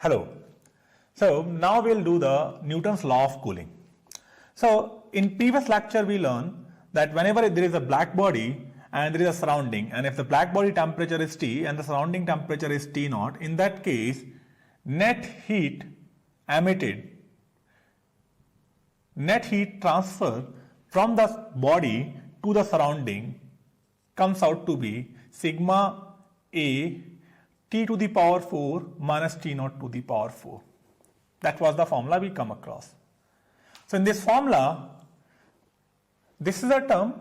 Hello. So now we'll do the Newton's law of cooling. So in previous lecture we learned that whenever there is a black body and there is a surrounding, and if the black body temperature is T and the surrounding temperature is T naught, in that case net heat emitted, net heat transfer from the body to the surrounding comes out to be sigma A T to the power 4 minus T naught to the power 4. That was the formula we come across. So in this formula, this is a term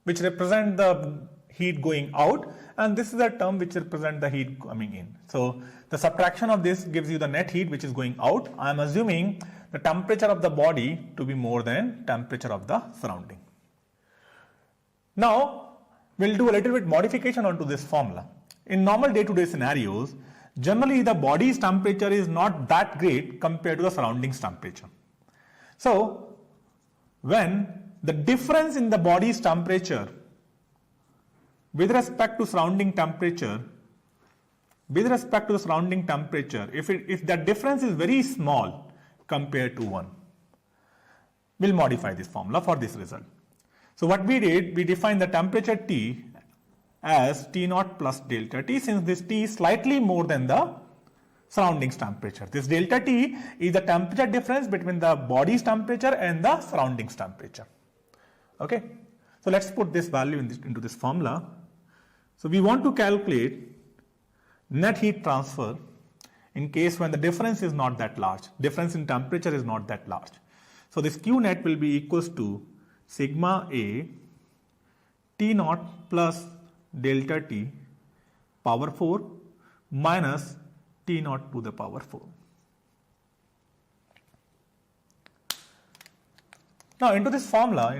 which represents the heat going out, and this is a term which represents the heat coming in. So the subtraction of this gives you the net heat which is going out. I am assuming the temperature of the body to be more than temperature of the surrounding. Now we'll do a little bit modification onto this formula. In normal day-to-day scenarios, generally the body's temperature is not that great compared to the surroundings temperature. So when the difference in the body's temperature with respect to surrounding temperature, if that difference is very small compared to 1, we'll modify this formula for this result. So what we did, we defined the temperature T as T naught plus delta T, since this T is slightly more than the surroundings temperature. This delta T is the temperature difference between the body's temperature and the surroundings temperature. Okay, so let's put this value into this formula. So we want to calculate net heat transfer in case when the difference is not that large, difference in temperature is not that large. So this Q net will be equals to sigma A T naught plus delta T power 4 minus T naught to the power 4. Now into this formula,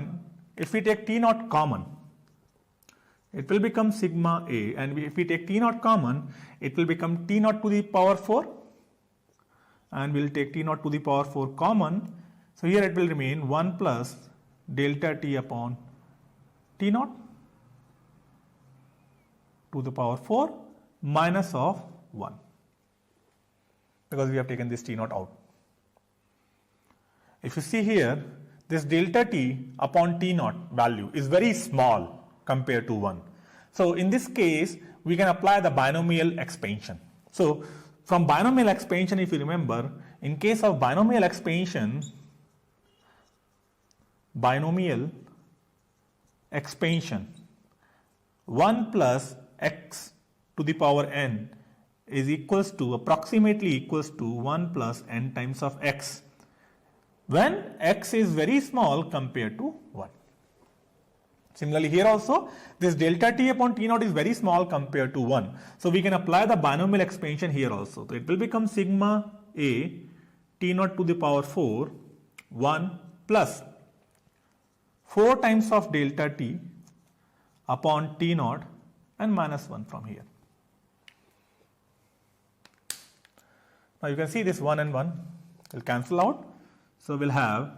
if we take T naught common, it will become sigma A, and if we take T naught common, it will become T naught to the power 4, and we'll take T naught to the power 4 common. So here it will remain 1 plus delta T upon T naught to the power 4 minus of 1, because we have taken this T naught out. If you see here, this delta T upon T naught value is very small compared to 1. So in this case, we can apply the binomial expansion. So from binomial expansion, if you remember, in case of binomial expansion, 1 plus x to the power n is approximately equals to 1 plus n times of x, when x is very small compared to 1. Similarly here also, this delta T upon T naught is very small compared to 1. So we can apply the binomial expansion here also. So it will become sigma A T naught to the power 4 1 plus 4 times of delta T upon T naught and minus 1 from here. Now you can see this 1 and 1 will cancel out. So we'll have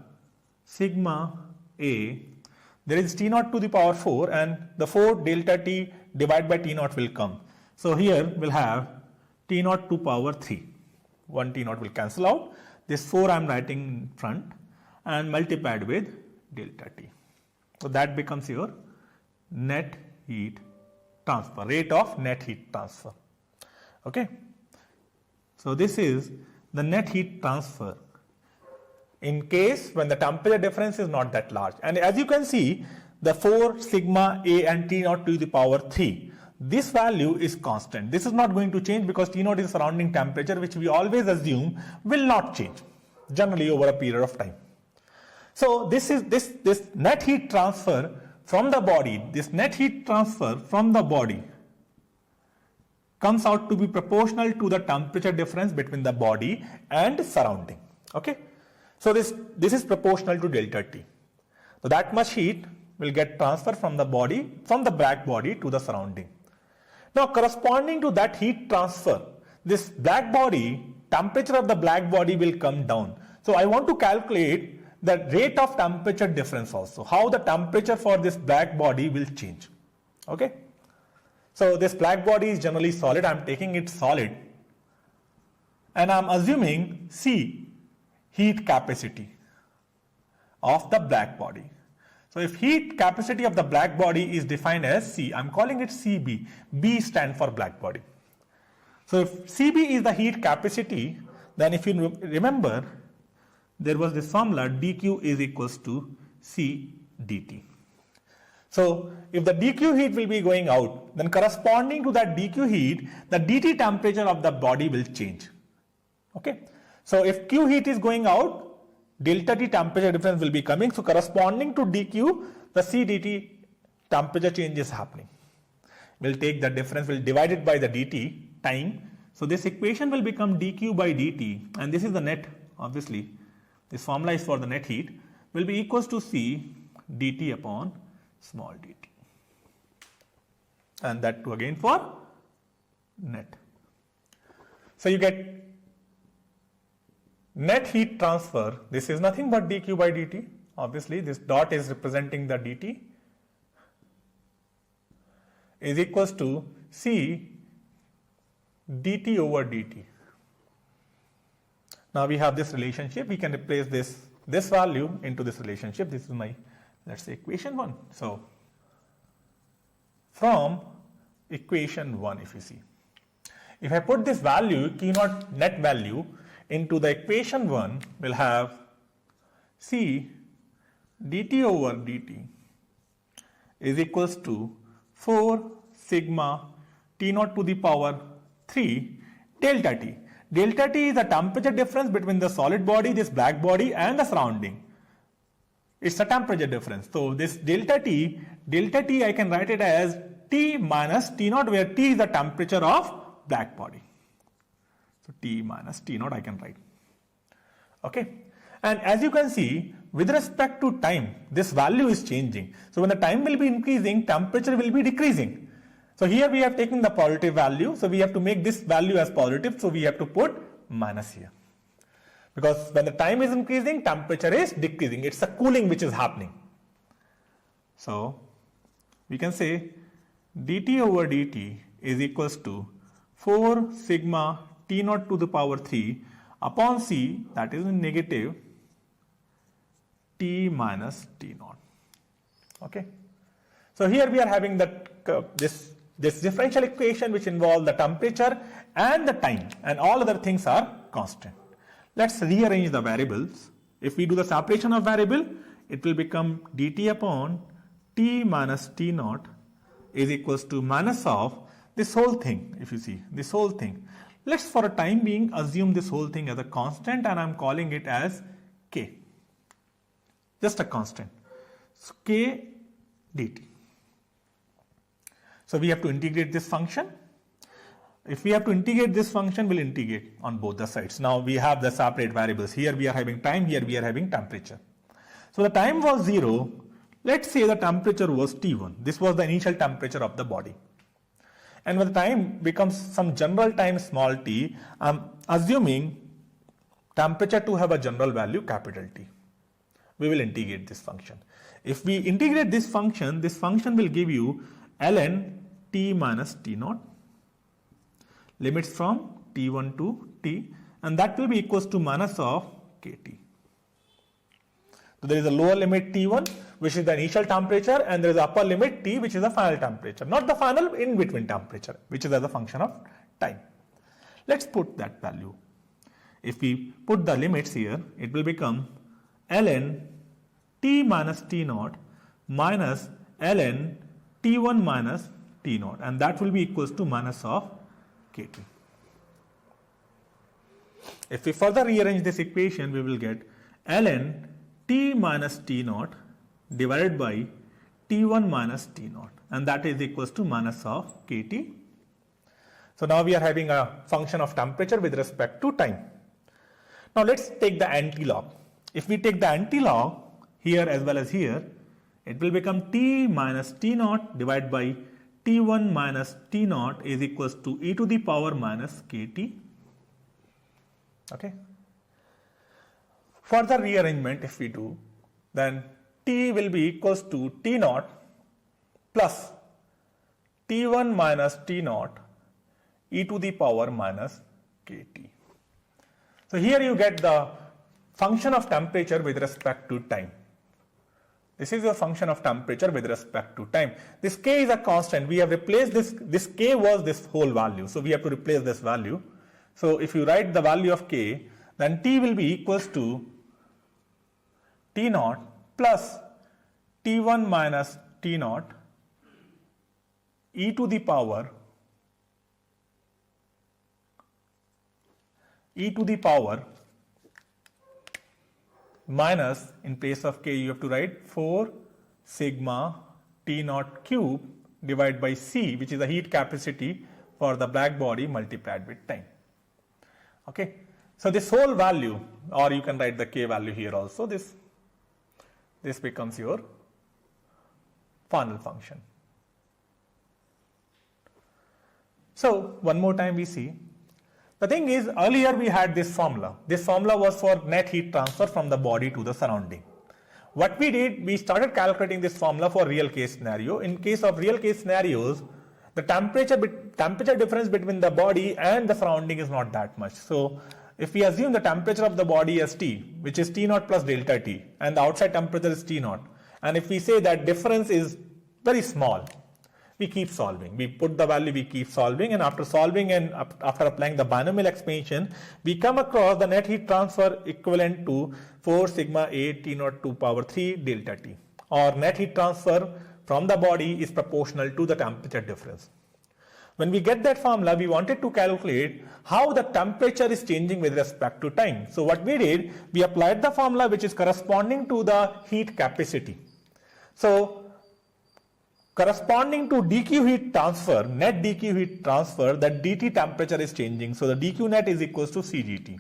sigma A, there is T naught to the power 4, and the 4 delta T divided by T naught will come. So here we'll have T naught to power 3. 1 T naught will cancel out. This 4 I am writing in front and multiplied with delta T. So that becomes your net heat transfer, rate of net heat transfer. Okay. So this is the net heat transfer in case when the temperature difference is not that large. And as you can see, the 4 sigma A and T naught to the power 3, this value is constant. This is not going to change because T naught is surrounding temperature, which we always assume will not change generally over a period of time. So this is this net heat transfer from the body, comes out to be proportional to the temperature difference between the body and surrounding. Okay. So this is proportional to delta T. So that much heat will get transferred from the black body to the surrounding. Now corresponding to that heat transfer, this black body, temperature of the black body will come down. So I want to calculate the rate of temperature difference also, how the temperature for this black body will change. Okay. So this black body is generally solid. I am taking it solid. and I'm assuming C, heat capacity of the black body. So if heat capacity of the black body is defined as C, I'm calling it CB. B stands for black body. So if CB is the heat capacity, then if you remember, there was this formula dQ is equals to C dt. So if the dQ heat will be going out, then corresponding to that dQ heat, the dt temperature of the body will change. Okay. So if Q heat is going out, delta T temperature difference will be coming. So corresponding to dQ, the C dt temperature change is happening. We'll take the difference, we'll divide it by the dt time. So this equation will become dQ by dt, and this is the net, obviously. This formula is for the net heat, will be equals to C dt upon small dt. And that too again for net. So you get net heat transfer. This is nothing but dQ by dt. Obviously, this dot is representing the dt is equals to C dt over dt. Now we have this relationship. We can replace this value into this relationship. This is my, let's say, equation 1. So from equation 1, if you see, if I put this value, Q naught net value, into the equation 1, we'll have C dt over dt is equals to 4 sigma T naught to the power 3 delta T. Delta T is the temperature difference between the solid body, this black body, and the surrounding. It's a temperature difference. So this delta T I can write it as T minus T naught, where T is the temperature of black body. So T minus T naught I can write. Okay. And as you can see, with respect to time, this value is changing. So when the time will be increasing, temperature will be decreasing. So here we have taken the positive value. So we have to make this value as positive. So we have to put minus here. Because when the time is increasing, temperature is decreasing. It's a cooling which is happening. So we can say dt over dt is equals to 4 sigma T naught to the power 3 upon C, that is negative T minus T naught. Okay. So here we are having that this differential equation which involves the temperature and the time, and all other things are constant. Let's rearrange the variables. If we do the separation of variable, it will become dt upon T minus T naught is equals to minus of this whole thing. If you see this whole thing, let's for a time being assume this whole thing as a constant, and I'm calling it as k, just a constant. So k dt. So we have to integrate this function. If we have to integrate this function, we'll integrate on both the sides. Now we have the separate variables. Here we are having time, here we are having temperature. So the time was 0. Let's say the temperature was T1. This was the initial temperature of the body. And when the time becomes some general time small t, I'm assuming temperature to have a general value capital T. We will integrate this function. If we integrate this function will give you ln T minus T naught, limits from T1 to T, and that will be equals to minus of KT. So there is a lower limit T1, which is the initial temperature, and there is the upper limit T, which is the final temperature, not the final, in between temperature, which is as a function of time. Let's put that value. If we put the limits here, it will become ln T minus T naught minus ln T1 minus T naught, and that will be equals to minus of KT. If we further rearrange this equation, we will get ln T minus T naught divided by T1 minus T naught, and that is equals to minus of KT. So now we are having a function of temperature with respect to time. Now let's take the anti-log. If we take the anti-log here as well as here, it will become T minus T naught divided by T1 minus T naught is equals to e to the power minus KT. Okay. Further rearrangement if we do, then T will be equals to T naught plus T1 minus T naught e to the power minus KT. So here you get the function of temperature with respect to time. This is your function of temperature with respect to time. This k is a constant. We have replaced this k was this whole value. So we have to replace this value. So if you write the value of k, then t will be equals to t naught plus t1 minus t naught e to the power minus, in place of k you have to write 4 sigma t naught cube divided by c, which is the heat capacity for the black body multiplied with time. Okay. So this whole value, or you can write the k value here also, this becomes your final function. So one more time we see. The thing is, earlier we had this formula. This formula was for net heat transfer from the body to the surrounding. What we did, we started calculating this formula for real case scenario. In case of real case scenarios, the temperature difference between the body and the surrounding is not that much. So if we assume the temperature of the body as T, which is T naught plus delta T, and the outside temperature is T naught, and if we say that difference is very small, we keep solving. We put the value, we keep solving, and after solving and after applying the binomial expansion, we come across the net heat transfer equivalent to 4 sigma A T naught to power 3 delta T, or net heat transfer from the body is proportional to the temperature difference. When we get that formula, we wanted to calculate how the temperature is changing with respect to time. So what we did, we applied the formula which is corresponding to the heat capacity. So corresponding to dq heat transfer, net dq heat transfer, that dt temperature is changing. So the dq net is equals to cgt.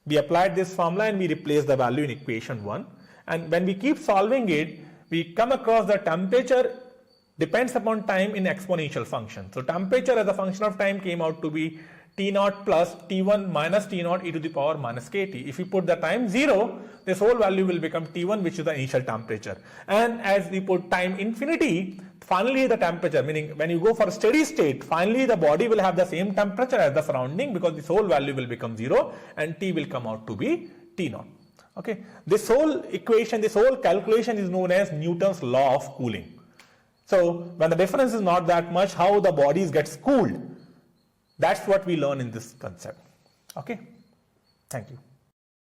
We applied this formula and we replaced the value in equation 1. And when we keep solving it, we come across the temperature depends upon time in exponential function. So temperature as a function of time came out to be T naught plus T1 minus T naught e to the power minus KT. If we put the time 0, this whole value will become T1, which is the initial temperature. And as we put time infinity, finally the temperature, meaning when you go for steady state, finally the body will have the same temperature as the surrounding, because this whole value will become 0 and T will come out to be T naught. Okay. This whole equation, this whole calculation is known as Newton's law of cooling. So when the difference is not that much, how the bodies gets cooled, that's what we learn in this concept. Okay. Thank you.